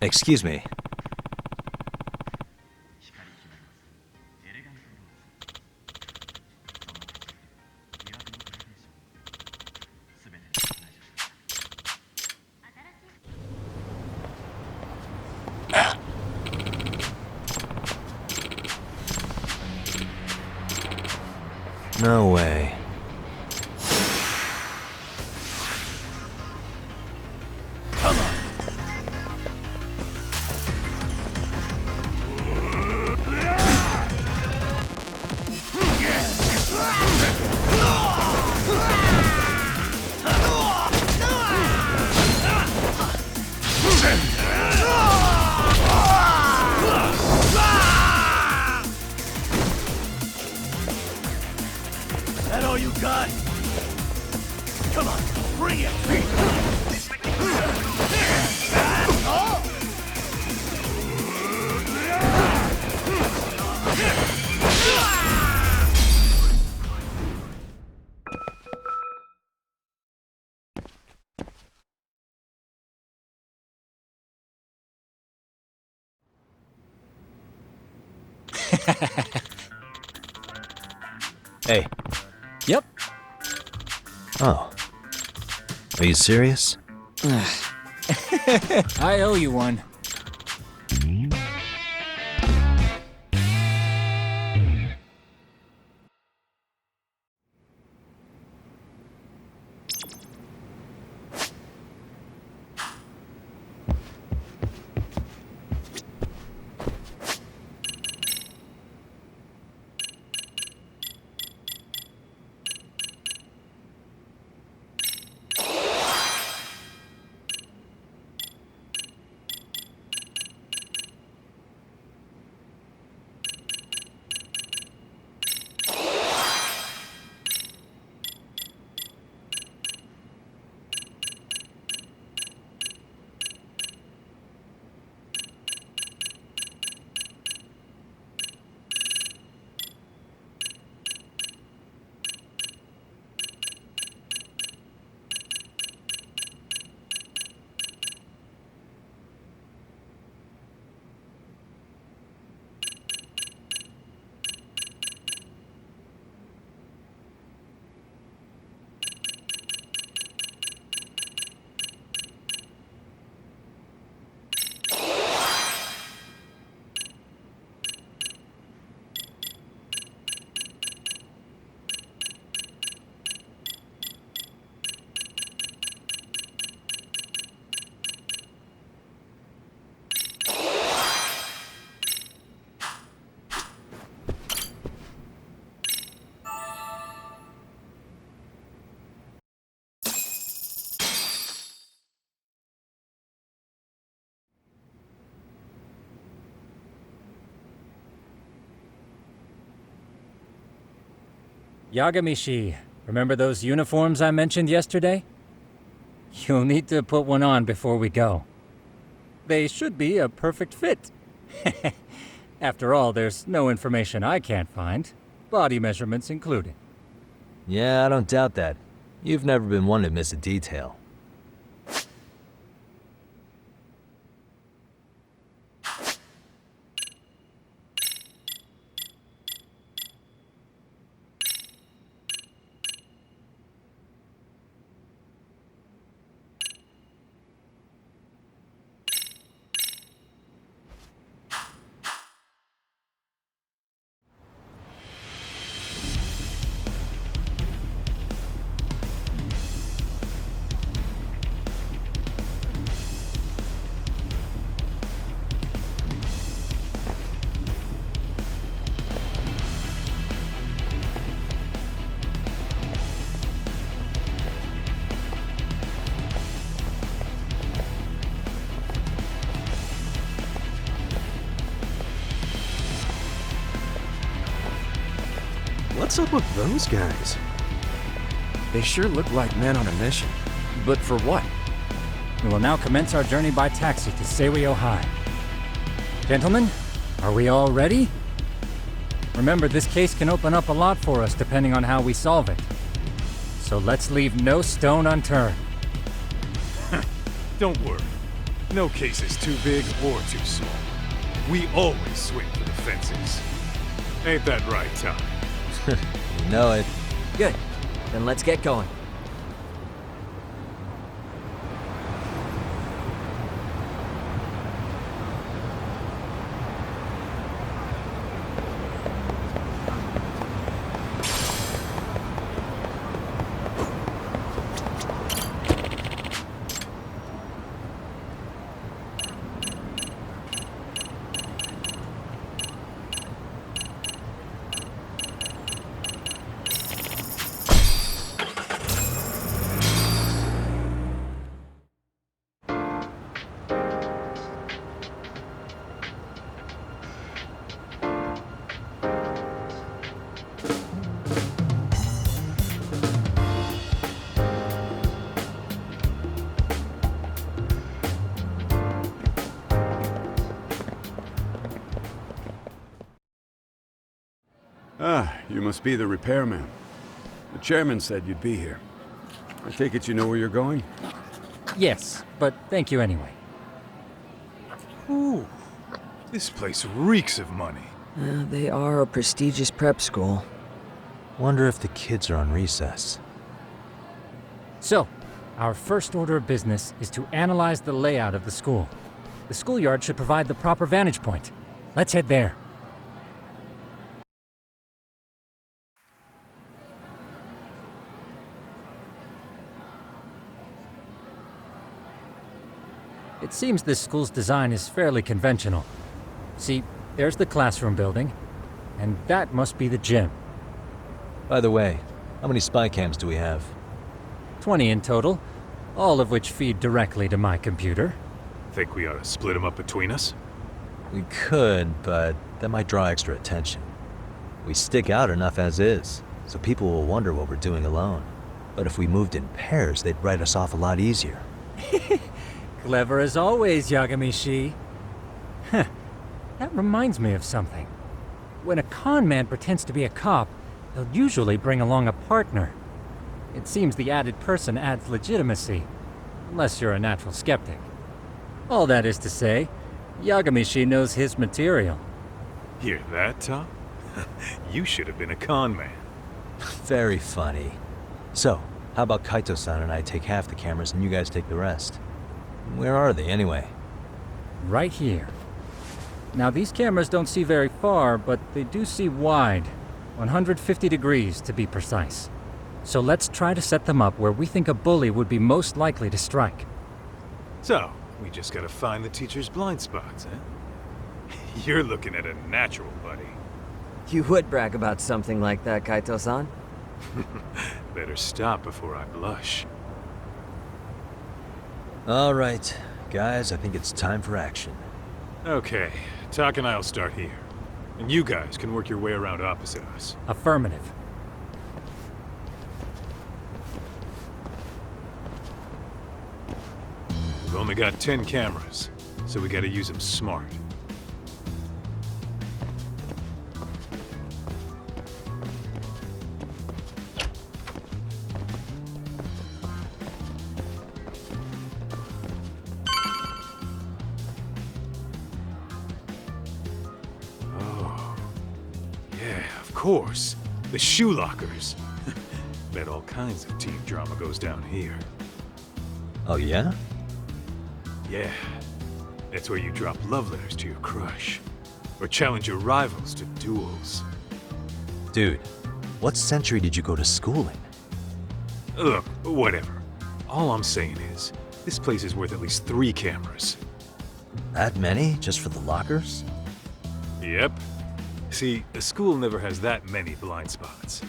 Excuse me. No way. That all you got? Come on, bring it! Hey. Yep. Oh. Are you serious? I owe you one. Yagamishi, remember those uniforms I mentioned yesterday? You'll need to put one on before we go. They should be a perfect fit. After all, there's no information I can't find, body measurements included. Yeah, I don't doubt that. You've never been one to miss a detail. What's up with those guys? They sure look like men on a mission. But for what? We will now commence our journey by taxi to Seiryo High. Gentlemen, are we all ready? Remember, this case can open up a lot for us depending on how we solve it. So let's leave no stone unturned. Don't worry. No case is too big or too small. We always swing for the fences. Ain't that right, Tom? You know it. Good. Then let's get going. Ah, you must be the repairman. The chairman said you'd be here. I take it you know where you're going? Yes, but thank you anyway. Ooh, this place reeks of money. They are a prestigious prep school. Wonder if the kids are on recess. So, our first order of business is to analyze the layout of the school. The schoolyard should provide the proper vantage point. Let's head there. It seems this school's design is fairly conventional. See, there's the classroom building, and that must be the gym. By the way, how many spy cams do we have? 20 in total, all of which feed directly to my computer. Think we ought to split them up between us? We could, but that might draw extra attention. We stick out enough as is, so people will wonder what we're doing alone. But if we moved in pairs, they'd write us off a lot easier. Clever as always, Yagami-shi. Huh. That reminds me of something. When a con man pretends to be a cop, they'll usually bring along a partner. It seems the added person adds legitimacy, unless you're a natural skeptic. All that is to say, Yagami-shi knows his material. Hear that, Tom? You should have been a con man. Very funny. So, how about Kaito-san and I take half the cameras and you guys take the rest? Where are they, anyway? Right here. Now, these cameras don't see very far, but they do see wide. 150 degrees, to be precise. So let's try to set them up where we think a bully would be most likely to strike. So, we just gotta find the teacher's blind spots, eh? You're looking at a natural, buddy. You would brag about something like that, Kaito-san. Better stop before I blush. All right, guys, I think it's time for action. Okay, Tak and I'll start here. And you guys can work your way around opposite us. Affirmative. We've only got 10 cameras, so we gotta use them smart. Of course, the shoe lockers. Bet all kinds of teen drama goes down here. Oh, yeah? Yeah, that's where you drop love letters to your crush. Or challenge your rivals to duels. Dude, what century did you go to school in? Look, whatever. All I'm saying is, this place is worth at least 3 cameras. That many, just for the lockers? Yep. See, a school never has that many blind spots.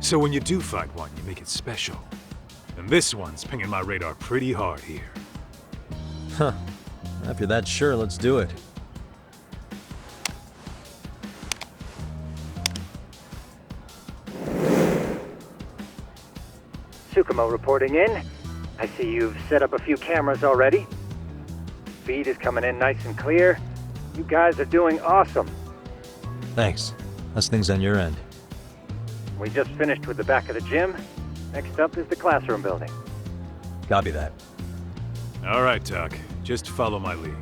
So when you do find one, you make it special. And this one's pinging my radar pretty hard here. Huh. After that, sure, let's do it. Tsukumo reporting in. I see you've set up a few cameras already. Feed is coming in nice and clear. You guys are doing awesome. Thanks. How's things on your end? We just finished with the back of the gym. Next up is the classroom building. Copy that. All right, Tak. Just follow my lead.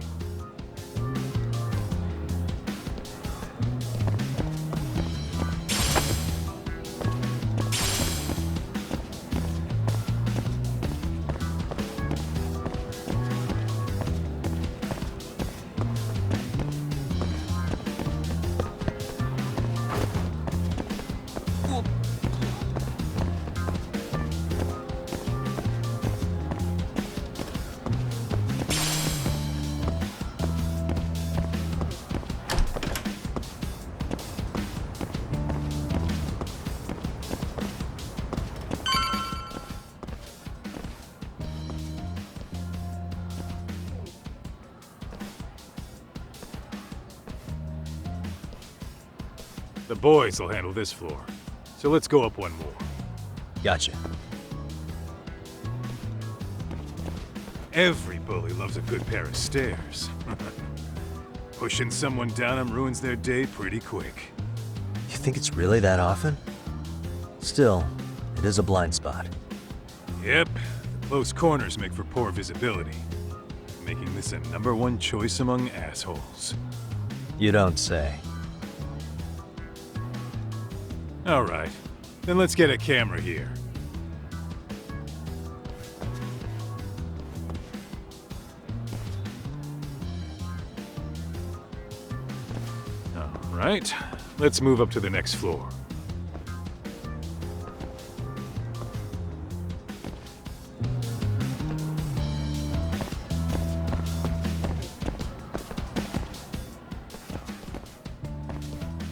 The boys will handle this floor. So let's go up one more. Gotcha. Every bully loves a good pair of stairs. Pushing someone down them ruins their day pretty quick. You think it's really that often? Still, it is a blind spot. Yep, the close corners make for poor visibility, making this a #1 choice among assholes. You don't say. All right, then let's get a camera here. All right, let's move up to the next floor.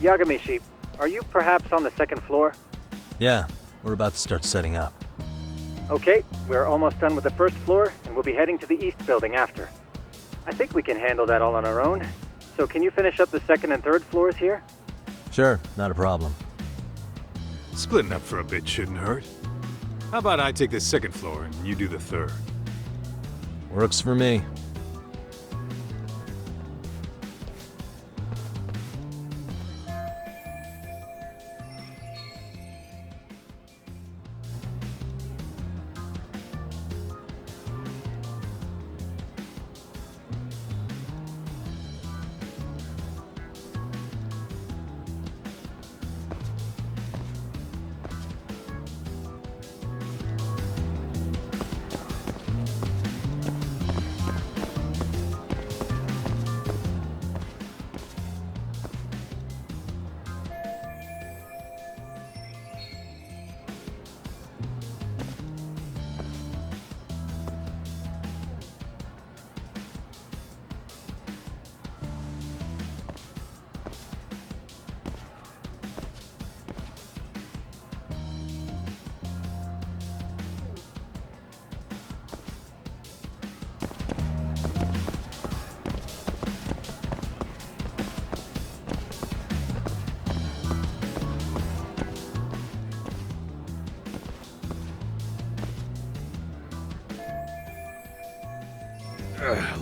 Yagami-shi, are you perhaps on the second floor? Yeah, we're about to start setting up. Okay, we're almost done with the first floor, and we'll be heading to the east building after. I think we can handle that all on our own. So can you finish up the second and third floors here? Sure, not a problem. Splitting up for a bit shouldn't hurt. How about I take the second floor and you do the third? Works for me.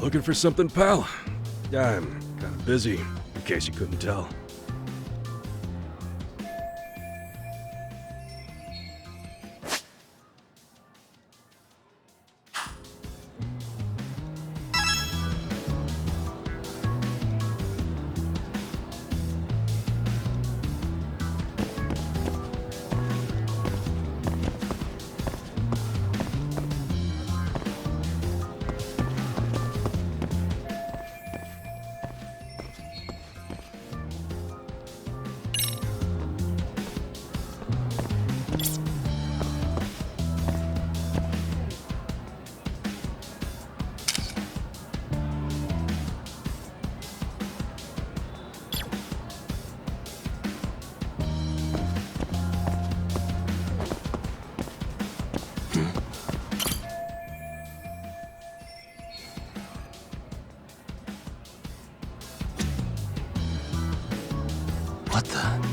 Looking for something, pal? I'm kind of busy, in case you couldn't tell. What the?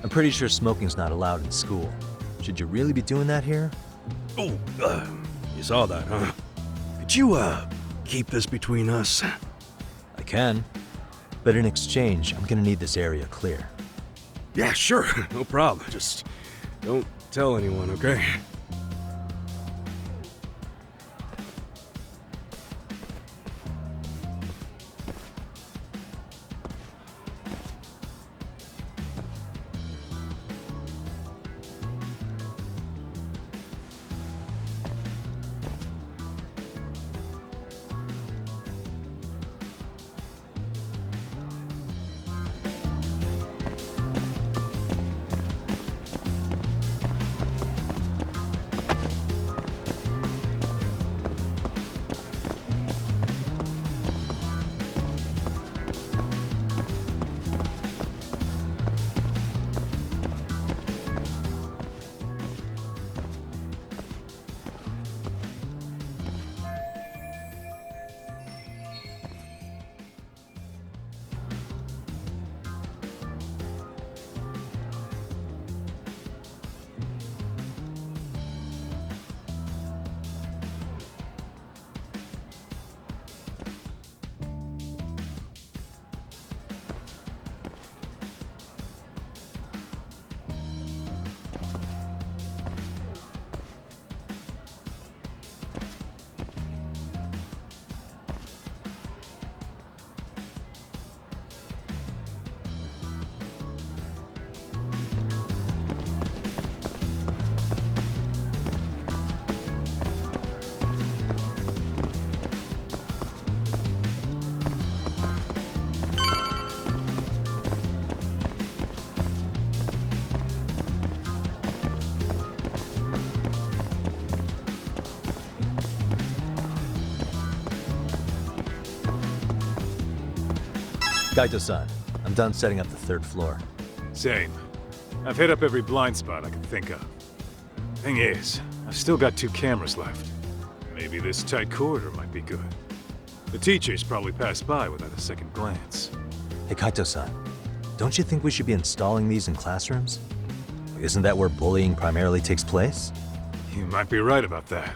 I'm pretty sure smoking's not allowed in school. Should you really be doing that here? Oh, you saw that, huh? Could you, keep this between us? I can. But in exchange, I'm gonna need this area clear. Yeah, sure, no problem. Just don't tell anyone, okay? Kaito-san, I'm done setting up the third floor. Same. I've hit up every blind spot I can think of. Thing is, I've still got 2 cameras left. Maybe this tight corridor might be good. The teachers probably passed by without a second glance. Hey Kaito-san, don't you think we should be installing these in classrooms? Isn't that where bullying primarily takes place? You might be right about that.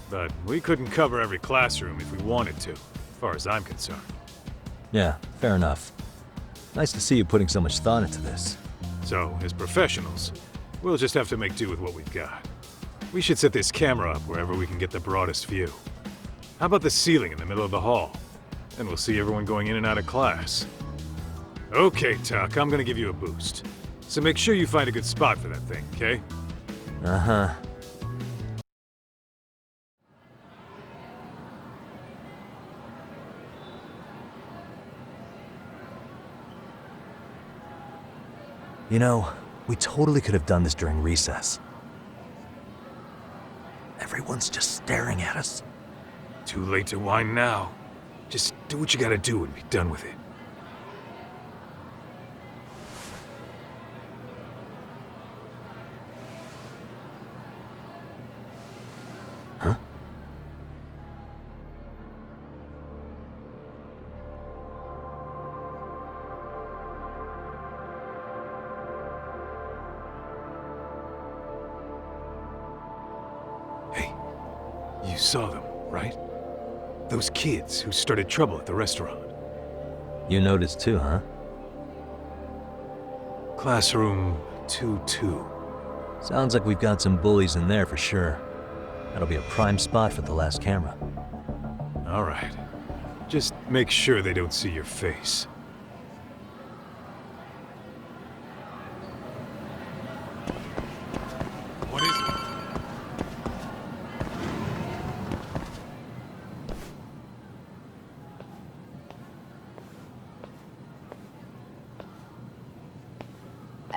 But we couldn't cover every classroom if we wanted to, as far as I'm concerned. Yeah, fair enough. Nice to see you putting so much thought into this. So, as professionals, we'll just have to make do with what we've got. We should set this camera up wherever we can get the broadest view. How about the ceiling in the middle of the hall? Then we'll see everyone going in and out of class. Okay, Tuck, I'm gonna give you a boost. So make sure you find a good spot for that thing, okay? Uh-huh. You know, we totally could have done this during recess. Everyone's just staring at us. Too late to whine now. Just do what you gotta do and be done with it. Huh? Hey, you saw them, right? Those kids who started trouble at the restaurant. You noticed too, huh? Classroom 2-2. Sounds like we've got some bullies in there for sure. That'll be a prime spot for the last camera. All right. Just make sure they don't see your face. What is it?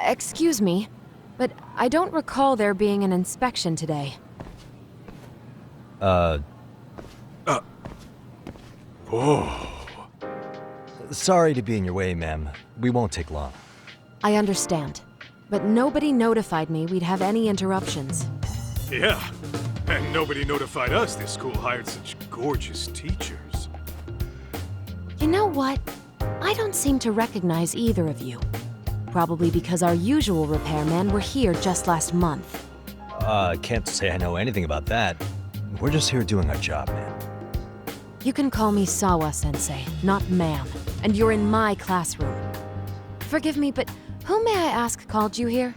Excuse me, but I don't recall there being an inspection today. Whoa. Sorry to be in your way, ma'am. We won't take long. I understand, but nobody notified me we'd have any interruptions. Yeah, and nobody notified us this school hired such gorgeous teachers. You know what? I don't seem to recognize either of you. probably because our usual repairmen were here just last month. Can't say I know anything about that. We're just here doing our job, man. You can call me Sawa-sensei, not ma'am, and you're in my classroom. Forgive me, but who may I ask called you here?